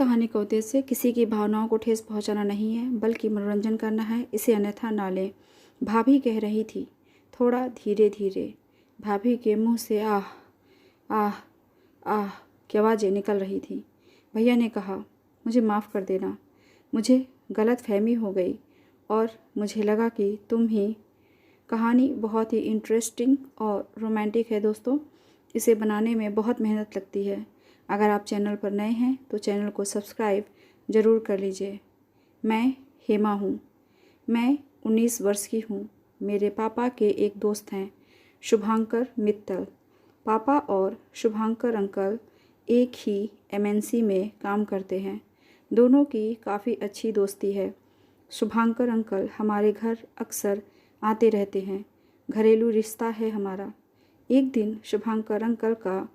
कहानी का उद्देश्य किसी की भावनाओं को ठेस पहुंचाना नहीं है, बल्कि मनोरंजन करना है। इसे अन्यथा ना लें। भाभी कह रही थी, थोड़ा धीरे धीरे। भाभी के मुंह से आह आह आह की आवाज़ें निकल रही थी। भैया ने कहा, मुझे माफ़ कर देना, मुझे गलत फहमी हो गई और मुझे लगा कि तुम ही। कहानी बहुत ही इंटरेस्टिंग और रोमांटिक है दोस्तों। इसे बनाने में बहुत मेहनत लगती है। अगर आप चैनल पर नए हैं तो चैनल को सब्सक्राइब ज़रूर कर लीजिए। मैं हेमा हूँ। मैं 19 वर्ष की हूँ। मेरे पापा के एक दोस्त हैं, शुभांकर मित्तल। पापा और शुभांकर अंकल एक ही एमएनसी में काम करते हैं। दोनों की काफ़ी अच्छी दोस्ती है। शुभांकर अंकल हमारे घर अक्सर आते रहते हैं। घरेलू रिश्ता है हमारा। एक दिन शुभांकर अंकल का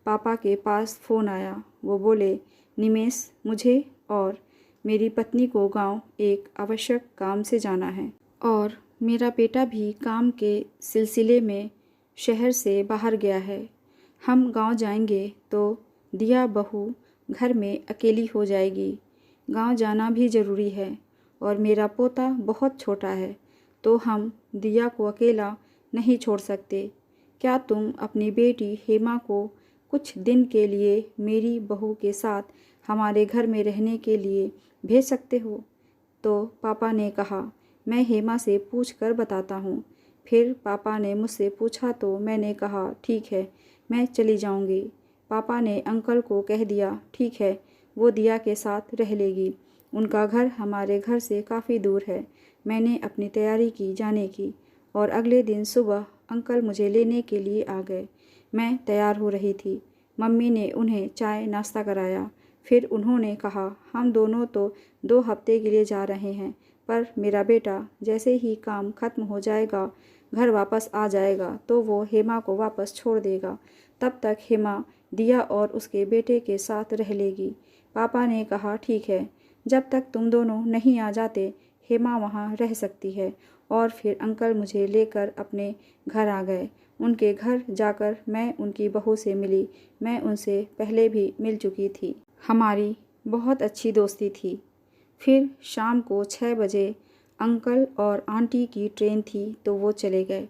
पापा के पास फ़ोन आया। वो बोले, निमेश, मुझे और मेरी पत्नी को गांव एक आवश्यक काम से जाना है और मेरा बेटा भी काम के सिलसिले में शहर से बाहर गया है। हम गांव जाएंगे तो दिया बहू घर में अकेली हो जाएगी। गांव जाना भी ज़रूरी है और मेरा पोता बहुत छोटा है, तो हम दिया को अकेला नहीं छोड़ सकते। क्या तुम अपनी बेटी हेमा को कुछ दिन के लिए मेरी बहू के साथ हमारे घर में रहने के लिए भेज सकते हो? तो पापा ने कहा, मैं हेमा से पूछ कर बताता हूँ। फिर पापा ने मुझसे पूछा तो मैंने कहा, ठीक है, मैं चली जाऊँगी। पापा ने अंकल को कह दिया, ठीक है, वो दिया के साथ रह लेगी। उनका घर हमारे घर से काफ़ी दूर है। मैंने अपनी तैयारी की जाने की और अगले दिन सुबह अंकल मुझे लेने के लिए आ गए। मैं तैयार हो रही थी। मम्मी ने उन्हें चाय नाश्ता कराया। फिर उन्होंने कहा, हम दोनों तो 2 हफ्ते के लिए जा रहे हैं, पर मेरा बेटा जैसे ही काम खत्म हो जाएगा, घर वापस आ जाएगा तो वो हेमा को वापस छोड़ देगा। तब तक हेमा दिया और उसके बेटे के साथ रह लेगी। पापा ने कहा, ठीक है, जब तक तुम दोनों नहीं आ जाते हेमा वहाँ रह सकती है। और फिर अंकल मुझे लेकर अपने घर आ गए। उनके घर जाकर मैं उनकी बहू से मिली। मैं उनसे पहले भी मिल चुकी थी। हमारी बहुत अच्छी दोस्ती थी। फिर शाम को 6 बजे अंकल और आंटी की ट्रेन थी तो वो चले गए।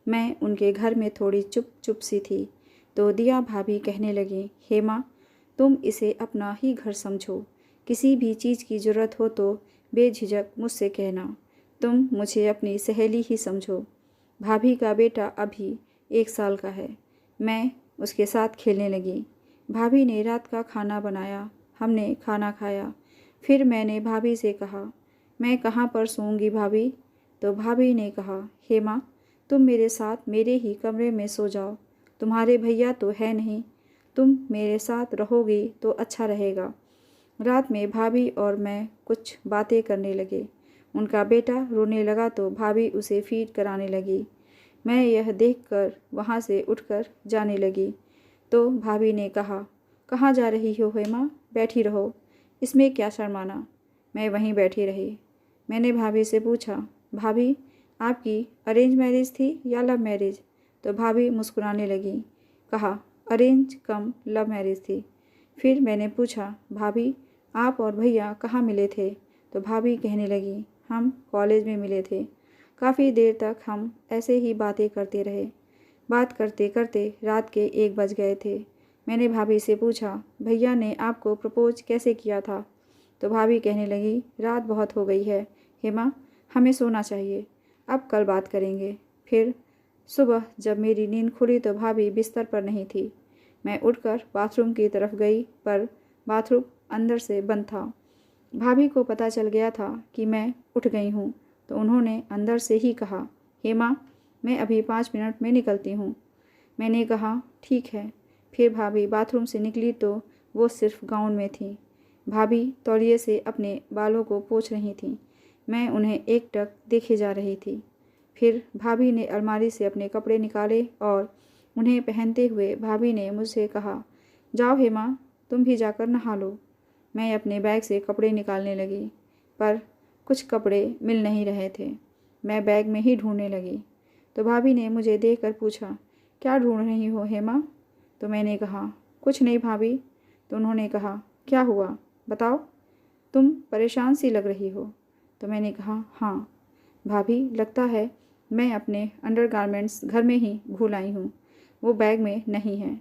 मैं उनके घर में थोड़ी चुप चुप सी थी तो दिया भाभी कहने लगी, हेमा, तुम इसे अपना ही घर समझो। किसी भी चीज़ की ज़रूरत हो तो बेझिझक मुझसे कहना। तुम मुझे अपनी सहेली ही समझो। भाभी का बेटा अभी 1 साल का है। मैं उसके साथ खेलने लगी। भाभी ने रात का खाना बनाया। हमने खाना खाया। फिर मैंने भाभी से कहा, मैं कहाँ पर सोऊंगी भाभी? तो भाभी ने कहा, हेमा, तुम मेरे साथ मेरे ही कमरे में सो जाओ। तुम्हारे भैया तो है नहीं, तुम मेरे साथ रहोगी तो अच्छा रहेगा। रात में भाभी और मैं कुछ बातें करने लगे। उनका बेटा रोने लगा तो भाभी उसे फीड कराने लगी। मैं यह देखकर वहाँ से उठकर जाने लगी तो भाभी ने कहा, कहाँ जा रही हो हेमा? बैठी रहो, इसमें क्या शर्माना। मैं वहीं बैठी रही। मैंने भाभी से पूछा, भाभी, आपकी अरेंज मैरिज थी या लव मैरिज? तो भाभी मुस्कुराने लगी। कहा, अरेंज कम लव मैरिज थी। फिर मैंने पूछा, भाभी, आप और भैया कहाँ मिले थे? तो भाभी कहने लगी, हम कॉलेज में मिले थे। काफ़ी देर तक हम ऐसे ही बातें करते रहे। बात करते करते रात के 1 बज गए थे। मैंने भाभी से पूछा, भैया ने आपको प्रपोज कैसे किया था? तो भाभी कहने लगी, रात बहुत हो गई है हेमा, हमें सोना चाहिए, अब कल बात करेंगे। फिर सुबह जब मेरी नींद खुली तो भाभी बिस्तर पर नहीं थी। मैं उठकर बाथरूम की तरफ गई पर बाथरूम अंदर से बंद था। भाभी को पता चल गया था कि मैं उठ गई हूँ तो उन्होंने अंदर से ही कहा, हेमा, मैं अभी 5 मिनट में निकलती हूँ। मैंने कहा, ठीक है। फिर भाभी बाथरूम से निकली तो वो सिर्फ गाउन में थी। भाभी तौलिए से अपने बालों को पोंछ रही थीं। मैं उन्हें एकटक देखे जा रही थी। फिर भाभी ने अलमारी से अपने कपड़े निकाले और उन्हें पहनते हुए भाभी ने मुझसे कहा, जाओ हेमा, तुम भी जाकर नहा लो। मैं अपने बैग से कपड़े निकालने लगी पर कुछ कपड़े मिल नहीं रहे थे। मैं बैग में ही ढूंढने लगी तो भाभी ने मुझे देखकर पूछा, क्या ढूंढ रही हो हेमा? तो मैंने कहा, कुछ नहीं भाभी। तो उन्होंने कहा, क्या हुआ? बताओ, तुम परेशान सी लग रही हो। तो मैंने कहा, हाँ भाभी, लगता है मैं अपने अंडरगारमेंट्स घर में ही भूल आई हूँ, वो बैग में नहीं है।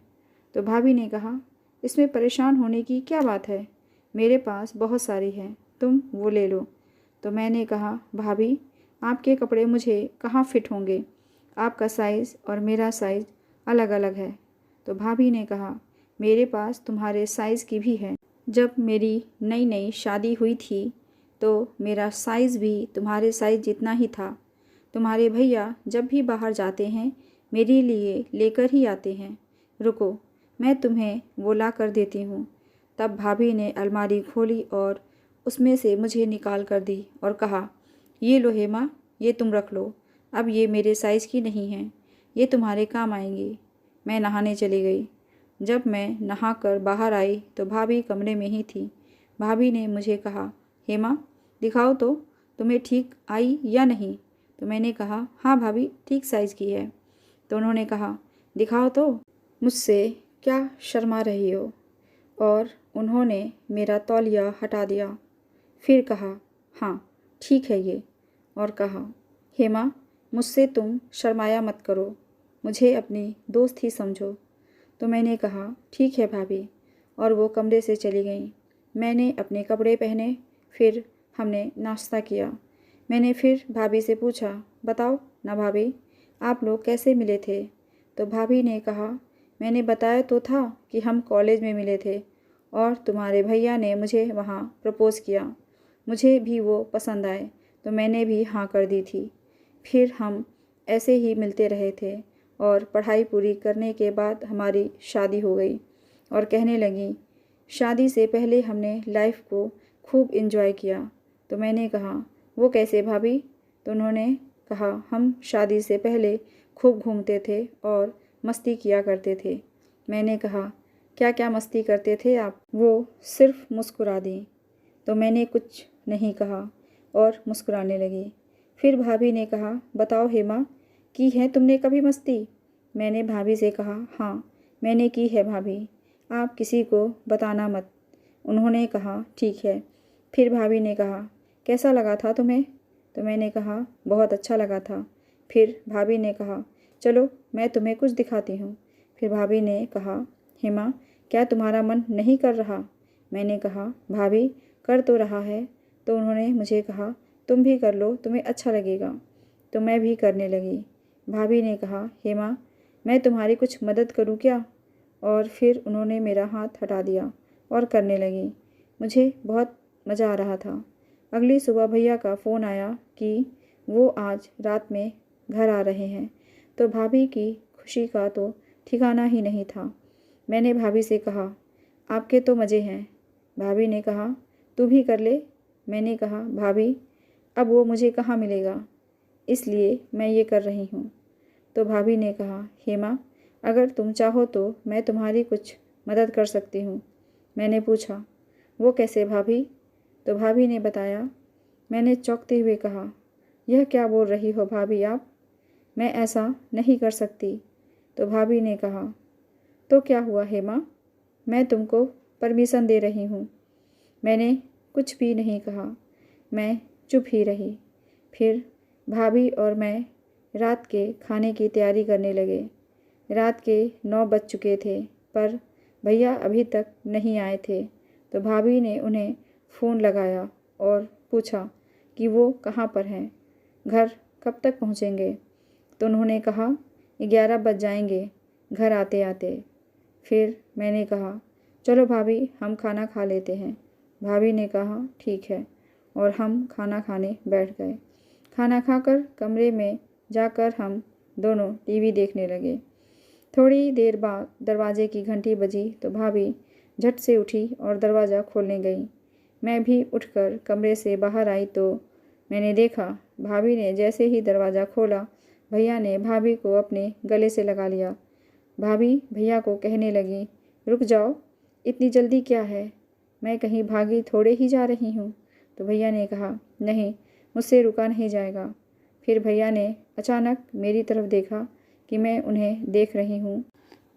तो भाभी ने कहा, इसमें परेशान होने की क्या बात है, मेरे पास बहुत सारी हैं, तुम वो ले लो। तो मैंने कहा, भाभी आपके कपड़े मुझे कहाँ फिट होंगे, आपका साइज़ और मेरा साइज़ अलग अलग है। तो भाभी ने कहा, मेरे पास तुम्हारे साइज़ की भी है। जब मेरी नई नई शादी हुई थी तो मेरा साइज़ भी तुम्हारे साइज़ जितना ही था। तुम्हारे भैया जब भी बाहर जाते हैं मेरे लिए लेकर ही आते हैं। रुको, मैं तुम्हें वो ला कर देती हूँ। तब भाभी ने अलमारी खोली और उसमें से मुझे निकाल कर दी और कहा, ये लो हेमा, ये तुम रख लो, अब ये मेरे साइज़ की नहीं है, ये तुम्हारे काम आएंगी। मैं नहाने चली गई। जब मैं नहाकर बाहर आई तो भाभी कमरे में ही थी। भाभी ने मुझे कहा, हेमा दिखाओ तो तुम्हें ठीक आई या नहीं। तो मैंने कहा, हाँ भाभी, ठीक साइज़ की है। तो उन्होंने कहा, दिखाओ तो, मुझसे क्या शर्मा रही हो। और उन्होंने मेरा तौलिया हटा दिया। फिर कहा, हाँ ठीक है ये, और कहा, हेमा मुझसे तुम शर्माया मत करो, मुझे अपनी दोस्त ही समझो। तो मैंने कहा, ठीक है भाभी, और वो कमरे से चली गई। मैंने अपने कपड़े पहने, फिर हमने नाश्ता किया। मैंने फिर भाभी से पूछा, बताओ ना भाभी, आप लोग कैसे मिले थे। तो भाभी ने कहा, मैंने बताया तो था कि हम कॉलेज में मिले थे और तुम्हारे भैया ने मुझे वहाँ प्रपोज़ किया। मुझे भी वो पसंद आए तो मैंने भी हाँ कर दी थी। फिर हम ऐसे ही मिलते रहे थे और पढ़ाई पूरी करने के बाद हमारी शादी हो गई। और कहने लगी, शादी से पहले हमने लाइफ को खूब इन्जॉय किया। तो मैंने कहा, वो कैसे भाभी। तो उन्होंने कहा, हम शादी से पहले खूब घूमते थे और मस्ती किया करते थे। मैंने कहा, क्या क्या मस्ती करते थे आप। वो सिर्फ मुस्कुरा दी। तो मैंने कुछ नहीं कहा और मुस्कुराने लगी। फिर भाभी ने कहा, बताओ हेमा, की है तुमने कभी मस्ती। मैंने भाभी से कहा, हाँ मैंने की है भाभी, आप किसी को बताना मत। उन्होंने कहा, ठीक है। फिर भाभी ने कहा, कैसा लगा था तुम्हें। तो मैंने कहा, बहुत अच्छा लगा था। फिर भाभी ने कहा, चलो मैं तुम्हें कुछ दिखाती हूँ। फिर भाभी ने कहा, हेमा क्या तुम्हारा मन नहीं कर रहा। मैंने कहा, भाभी कर तो रहा है। तो उन्होंने मुझे कहा, तुम भी कर लो, तुम्हें अच्छा लगेगा। तो मैं भी करने लगी। भाभी ने कहा, हेमा मैं तुम्हारी कुछ मदद करूँ क्या। और फिर उन्होंने मेरा हाथ हटा दिया और करने लगी। मुझे बहुत मज़ा आ रहा था। अगली सुबह भैया का फ़ोन आया कि वो आज रात में घर आ रहे हैं। तो भाभी की खुशी का तो ठिकाना ही नहीं था। मैंने भाभी से कहा, आपके तो मज़े हैं। भाभी ने कहा, तू भी कर ले। मैंने कहा, भाभी अब वो मुझे कहाँ मिलेगा, इसलिए मैं ये कर रही हूँ। तो भाभी ने कहा, हेमा अगर तुम चाहो तो मैं तुम्हारी कुछ मदद कर सकती हूँ। मैंने पूछा, वो कैसे भाभी। तो भाभी ने बताया। मैंने चौंकते हुए कहा, यह क्या बोल रही हो भाभी आप, मैं ऐसा नहीं कर सकती। तो भाभी ने कहा, तो क्या हुआ हेमा, मैं तुमको परमिशन दे रही हूँ। मैंने कुछ भी नहीं कहा, मैं चुप ही रही। फिर भाभी और मैं रात के खाने की तैयारी करने लगे। रात के 9 बज चुके थे पर भैया अभी तक नहीं आए थे। तो भाभी ने उन्हें फ़ोन लगाया और पूछा कि वो कहाँ पर हैं, घर कब तक पहुँचेंगे। तो उन्होंने कहा, 11 बज जाएंगे घर आते आते। फिर मैंने कहा, चलो भाभी हम खाना खा लेते हैं। भाभी ने कहा, ठीक है, और हम खाना खाने बैठ गए। खाना खाकर कमरे में जाकर हम दोनों टीवी देखने लगे। थोड़ी देर बाद दरवाजे की घंटी बजी तो भाभी झट से उठी और दरवाज़ा खोलने गई। मैं भी उठकर कमरे से बाहर आई तो मैंने देखा, भाभी ने जैसे ही दरवाज़ा खोला भैया ने भाभी को अपने गले से लगा लिया। भाभी भैया को कहने लगी, रुक जाओ, इतनी जल्दी क्या है, मैं कहीं भागी थोड़े ही जा रही हूँ। तो भैया ने कहा, नहीं मुझसे रुका नहीं जाएगा। फिर भैया ने अचानक मेरी तरफ देखा कि मैं उन्हें देख रही हूँ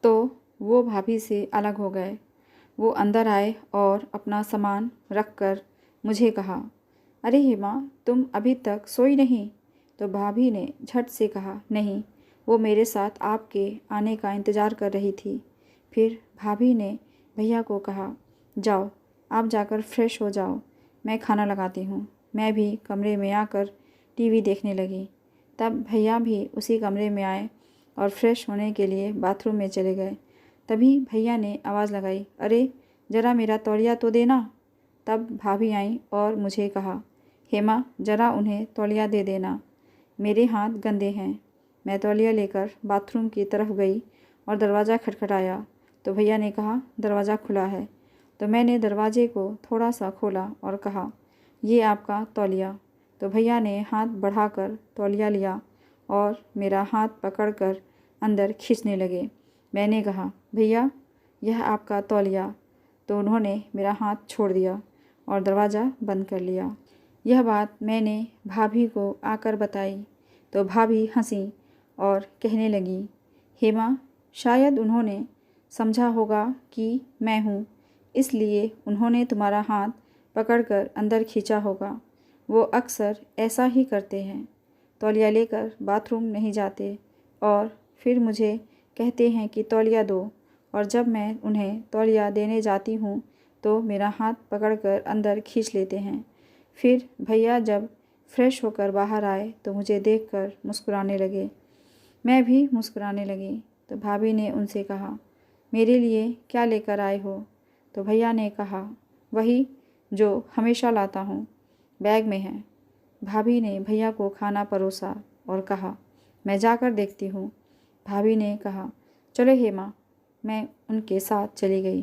तो वो भाभी से अलग हो गए। वो अंदर आए और अपना सामान रख कर मुझे कहा, अरे हेमा, तुम अभी तक सोई नहीं? तो भाभी ने झट से कहा, नहीं, वो मेरे साथ आपके आने का इंतज़ार कर रही थी। फिर भाभी ने भैया को कहा, जाओ, आप जाकर फ्रेश हो जाओ, मैं खाना लगाती हूँ। मैं भी कमरे में आकर टीवी देखने लगी। तब भैया भी उसी कमरे में आए और फ्रेश होने के लिए बाथरूम में चले गए। तभी भैया ने आवाज़ लगाई, अरे ज़रा मेरा तौलिया तो देना। तब भाभी आई और मुझे कहा, हेमा, ज़रा उन्हें तौलिया दे देना, मेरे हाथ गंदे हैं। मैं तौलिया लेकर बाथरूम की तरफ गई और दरवाज़ा खटखटाया तो भैया ने कहा, दरवाज़ा खुला है। तो मैंने दरवाजे को थोड़ा सा खोला और कहा, ये आपका तौलिया। तो भैया ने हाथ बढ़ाकर तौलिया लिया और मेरा हाथ पकड़कर अंदर खींचने लगे। मैंने कहा, भैया, यह आपका तौलिया। तो उन्होंने मेरा हाथ छोड़ दिया और दरवाज़ा बंद कर लिया। यह बात मैंने भाभी को आकर बताई तो भाभी हंसी और कहने लगी, हेमा, शायद उन्होंने समझा होगा कि मैं हूँ, इसलिए उन्होंने तुम्हारा हाथ पकड़कर अंदर खींचा होगा। वो अक्सर ऐसा ही करते हैं, तौलिया लेकर बाथरूम नहीं जाते और फिर मुझे कहते हैं कि तौलिया दो, और जब मैं उन्हें तौलिया देने जाती हूँ तो मेरा हाथ पकड़कर अंदर खींच लेते हैं। फिर भैया जब फ्रेश होकर बाहर आए तो मुझे देखकर मुस्कुराने लगे। मैं भी मुस्कुराने लगी। तो भाभी ने उनसे कहा, मेरे लिए क्या लेकर आए हो? तो भैया ने कहा, वही जो हमेशा लाता हूँ, बैग में है। भाभी ने भैया को खाना परोसा और कहा, मैं जाकर देखती हूँ। भाभी ने कहा, चलो हेमा। मैं उनके साथ चली गई।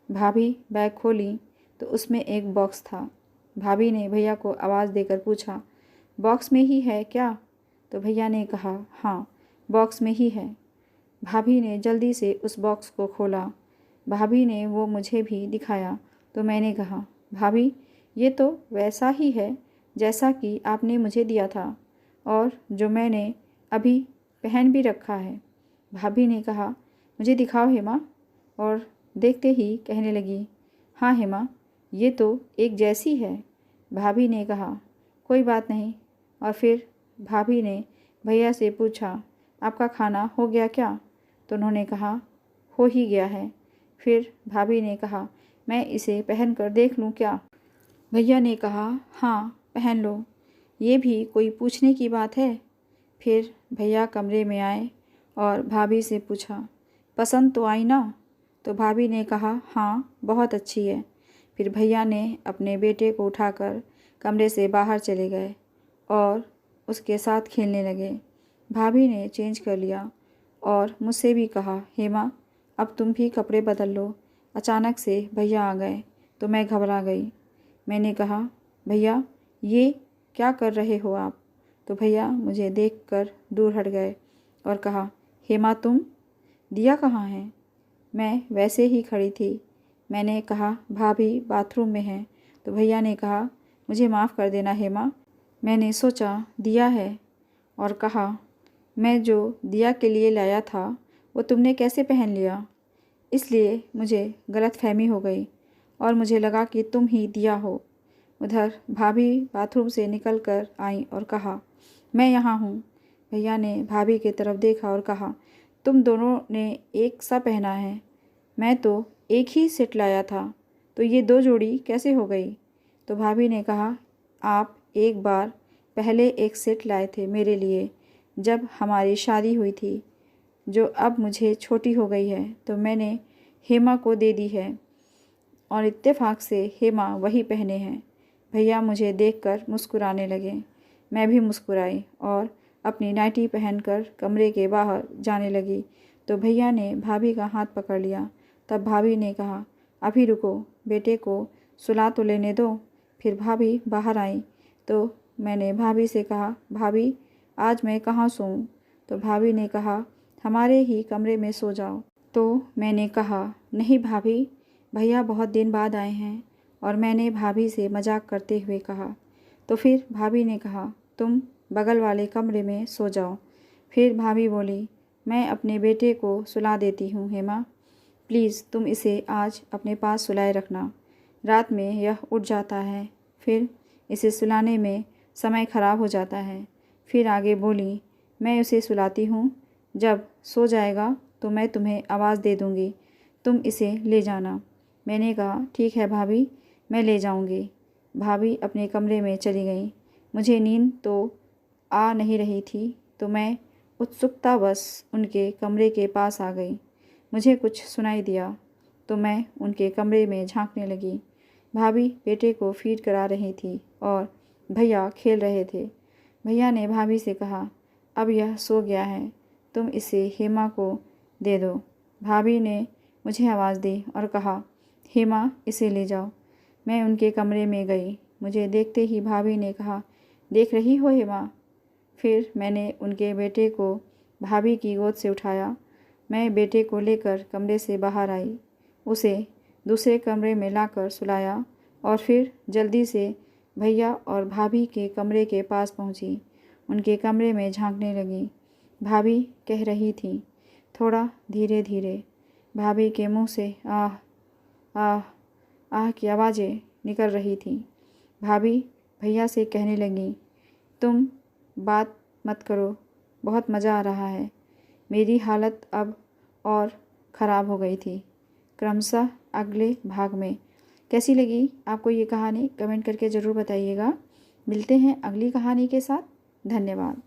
भाभी बैग खोली तो उसमें एक बॉक्स था। भाभी ने भैया को आवाज़ देकर पूछा, बॉक्स में ही है क्या? तो भैया ने कहा, हाँ, बॉक्स में ही है। भाभी ने जल्दी से उस बॉक्स को खोला। भाभी ने वो मुझे भी दिखाया तो मैंने कहा, भाभी, ये तो वैसा ही है जैसा कि आपने मुझे दिया था और जो मैंने अभी पहन भी रखा है। भाभी ने कहा, मुझे दिखाओ हेमा, और देखते ही कहने लगी, हाँ हेमा, ये तो एक जैसी है। भाभी ने कहा, कोई बात नहीं। और फिर भाभी ने भैया से पूछा, आपका खाना हो गया क्या? तो उन्होंने कहा, हो ही गया है। फिर भाभी ने कहा, मैं इसे पहन कर देख लूँ क्या? भैया ने कहा, हाँ, पहन लो, ये भी कोई पूछने की बात है? फिर भैया कमरे में आए और भाभी से पूछा, पसंद तो आई ना? तो भाभी ने कहा, हाँ, बहुत अच्छी है। फिर भैया ने अपने बेटे को उठाकर कमरे से बाहर चले गए और उसके साथ खेलने लगे। भाभी ने चेंज कर लिया और मुझसे भी कहा, हेमा, अब तुम भी कपड़े बदल लो। अचानक से भैया आ गए तो मैं घबरा गई। मैंने कहा, भैया, ये क्या कर रहे हो आप? तो भैया मुझे देखकर दूर हट गए और कहा, हेमा, तुम? दिया कहाँ है? मैं वैसे ही खड़ी थी। मैंने कहा, भाभी बाथरूम में है। तो भैया ने कहा, मुझे माफ़ कर देना हेमा, मैंने सोचा दिया है, और कहा, मैं जो दिया के लिए लाया था वो तुमने कैसे पहन लिया? इसलिए मुझे गलतफहमी हो गई और मुझे लगा कि तुम ही दिया हो। उधर भाभी बाथरूम से निकल कर आई और कहा, मैं यहाँ हूँ। भैया ने भाभी की तरफ देखा और कहा, तुम दोनों ने एक सा पहना है। मैं तो एक ही सेट लाया था, तो ये दो जोड़ी कैसे हो गई? तो भाभी ने कहा, आप एक बार पहले एक सेट लाए थे मेरे लिए जब हमारी शादी हुई थी, जो अब मुझे छोटी हो गई है तो मैंने हेमा को दे दी है, और इत्तेफाक से हेमा वही पहने हैं। भैया मुझे देखकर मुस्कुराने लगे। मैं भी मुस्कुराई और अपनी नाइटी पहनकर कमरे के बाहर जाने लगी तो भैया ने भाभी का हाथ पकड़ लिया। तब भाभी ने कहा, अभी रुको, बेटे को सुला तो लेने दो। फिर भाभी बाहर आई तो मैंने भाभी से कहा, भाभी, आज मैं कहाँ सोऊं? तो भाभी ने कहा, हमारे ही कमरे में सो जाओ। तो मैंने कहा, नहीं भाभी, भैया बहुत दिन बाद आए हैं। और मैंने भाभी से मजाक करते हुए कहा। तो फिर भाभी ने कहा, तुम बगल वाले कमरे में सो जाओ। फिर भाभी बोली, मैं अपने बेटे को सुला देती हूँ हेमा। प्लीज़ तुम इसे आज अपने पास सुलाए रखना। रात में यह उठ जाता है, फिर इसे सुलाने में समय ख़राब हो जाता है। फिर आगे बोली, मैं उसे सुलाती हूँ, जब सो जाएगा तो मैं तुम्हें आवाज़ दे दूँगी, तुम इसे ले जाना। मैंने कहा, ठीक है भाभी, मैं ले जाऊँगी। भाभी अपने कमरे में चली गई। मुझे नींद तो आ नहीं रही थी, तो मैं उत्सुकतावश उनके कमरे के पास आ गई। मुझे कुछ सुनाई दिया तो मैं उनके कमरे में झांकने लगी। भाभी बेटे को फीड करा रही थी और भैया खेल रहे थे। भैया ने भाभी से कहा, अब यह सो गया है, तुम इसे हेमा को दे दो। भाभी ने मुझे आवाज़ दी और कहा, हेमा, इसे ले जाओ। मैं उनके कमरे में गई। मुझे देखते ही भाभी ने कहा, देख रही हो हेमा? फिर मैंने उनके बेटे को भाभी की गोद से उठाया। मैं बेटे को लेकर कमरे से बाहर आई, उसे दूसरे कमरे में लाकर सुलाया और फिर जल्दी से भैया और भाभी के कमरे के पास पहुंची। उनके कमरे में झांकने लगी। भाभी कह रही थी, थोड़ा धीरे धीरे। भाभी के मुंह से आह आह आह की आवाज़ें निकल रही थीं। भाभी भैया से कहने लगी, तुम बात मत करो, बहुत मज़ा आ रहा है। मेरी हालत अब और ख़राब हो गई थी। क्रमशः अगले भाग में। कैसी लगी आपको ये कहानी? कमेंट करके ज़रूर बताइएगा। मिलते हैं अगली कहानी के साथ। धन्यवाद।